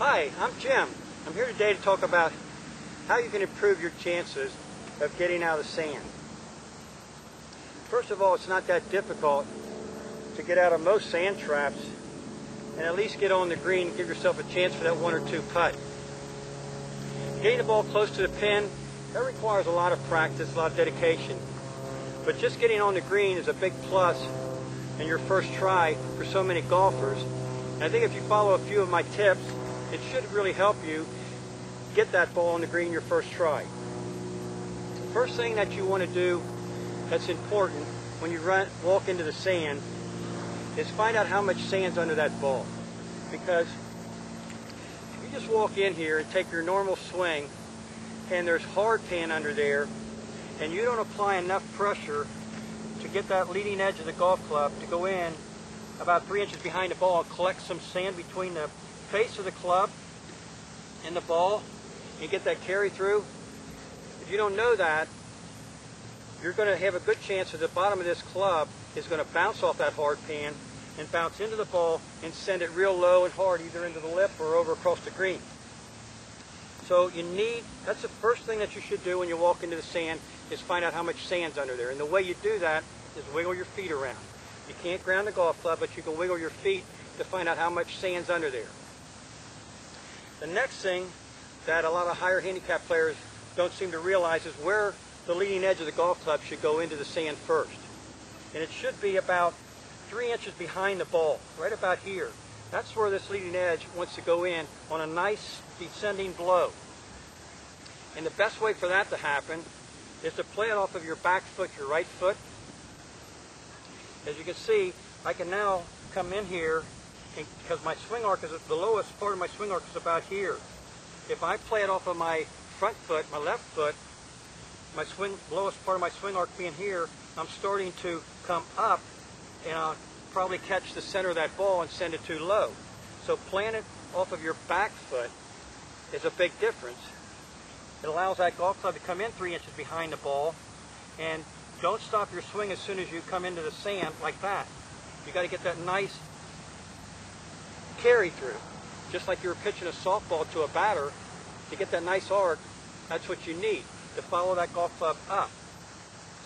Hi, I'm Jim. I'm here today to talk about how you can improve your chances of getting out of the sand. First of all, it's not that difficult to get out of most sand traps and at least get on the green and give yourself a chance for that 1 or 2 putt. Getting the ball close to the pin, that requires a lot of practice, a lot of dedication. But just getting on the green is a big plus in your first try for so many golfers. And I think if you follow a few of my tips, it should really help you get that ball on the green your first try. The first thing that you want to do that's important when you walk into the sand is find out how much sand's under that ball. Because if you just walk in here and take your normal swing and there's hard pan under there and you don't apply enough pressure to get that leading edge of the golf club to go in about 3 inches behind the ball and collect some sand between the face of the club and the ball and get that carry through. If you don't know that, you're going to have a good chance that the bottom of this club is going to bounce off that hard pan and bounce into the ball and send it real low and hard either into the lip or over across the green. So that's the first thing that you should do when you walk into the sand is find out how much sand's under there. And the way you do that is wiggle your feet around. You can't ground the golf club, but you can wiggle your feet to find out how much sand's under there. The next thing that a lot of higher handicap players don't seem to realize is where the leading edge of the golf club should go into the sand first. And it should be about 3 inches behind the ball, right about here. That's where this leading edge wants to go in on a nice descending blow. And the best way for that to happen is to play it off of your back foot, your right foot. As you can see, I can now come in here because my swing arc is the lowest part of my swing arc is about here. If I play it off of my front foot, my left foot, my lowest part of my swing arc being here, I'm starting to come up and I'll probably catch the center of that ball and send it too low. So playing it off of your back foot is a big difference. It allows that golf club to come in 3 inches behind the ball, and don't stop your swing as soon as you come into the sand like that. You got to get that nice carry through. Just like you were pitching a softball to a batter, to get that nice arc, that's what you need to follow that golf club up.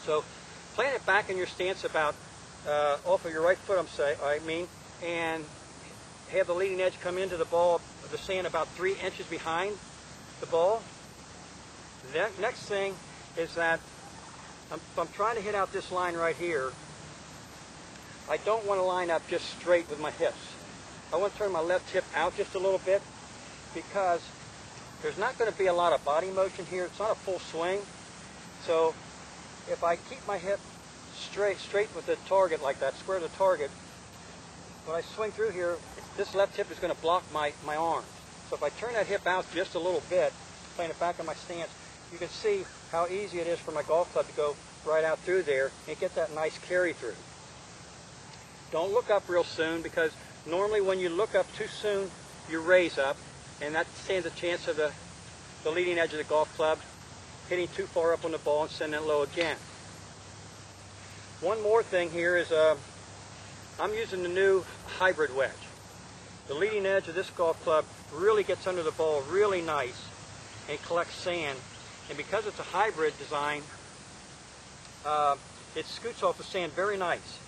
So playing it back in your stance about off of your right foot, and have the leading edge come into the ball of the sand about 3 inches behind the ball. The next thing is that I'm trying to hit out this line right here. I don't want to line up just straight with my hips. I want to turn my left hip out just a little bit because there's not going to be a lot of body motion here. It's not a full swing. So if I keep my hip straight with the target like that, square to the target, when I swing through here, this left hip is going to block my arm. So if I turn that hip out just a little bit, playing it back on my stance, you can see how easy it is for my golf club to go right out through there and get that nice carry through. Don't look up real soon because normally when you look up too soon, you raise up, and that stands a chance of the leading edge of the golf club hitting too far up on the ball and sending it low again. One more thing here is I'm using the new hybrid wedge. The leading edge of this golf club really gets under the ball really nice and collects sand. And because it's a hybrid design, it scoots off the sand very nice.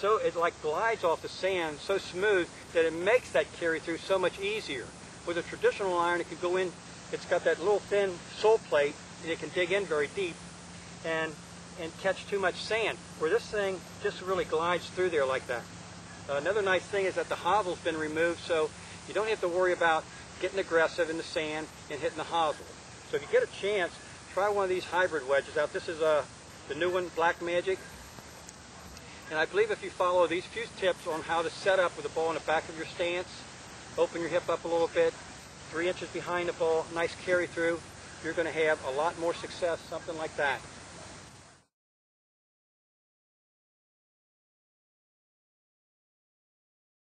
It like glides off the sand so smooth that it makes that carry through so much easier. With a traditional iron, it can go in, it's got that little thin sole plate, and it can dig in very deep and catch too much sand, where this thing just really glides through there like that. Another nice thing is that the hossel's been removed, so you don't have to worry about getting aggressive in the sand and hitting the hosel. So if you get a chance, try one of these hybrid wedges out. This is the new one, Black Magic. And I believe if you follow these few tips on how to set up with the ball in the back of your stance, open your hip up a little bit, 3 inches behind the ball, nice carry through, you're going to have a lot more success, something like that.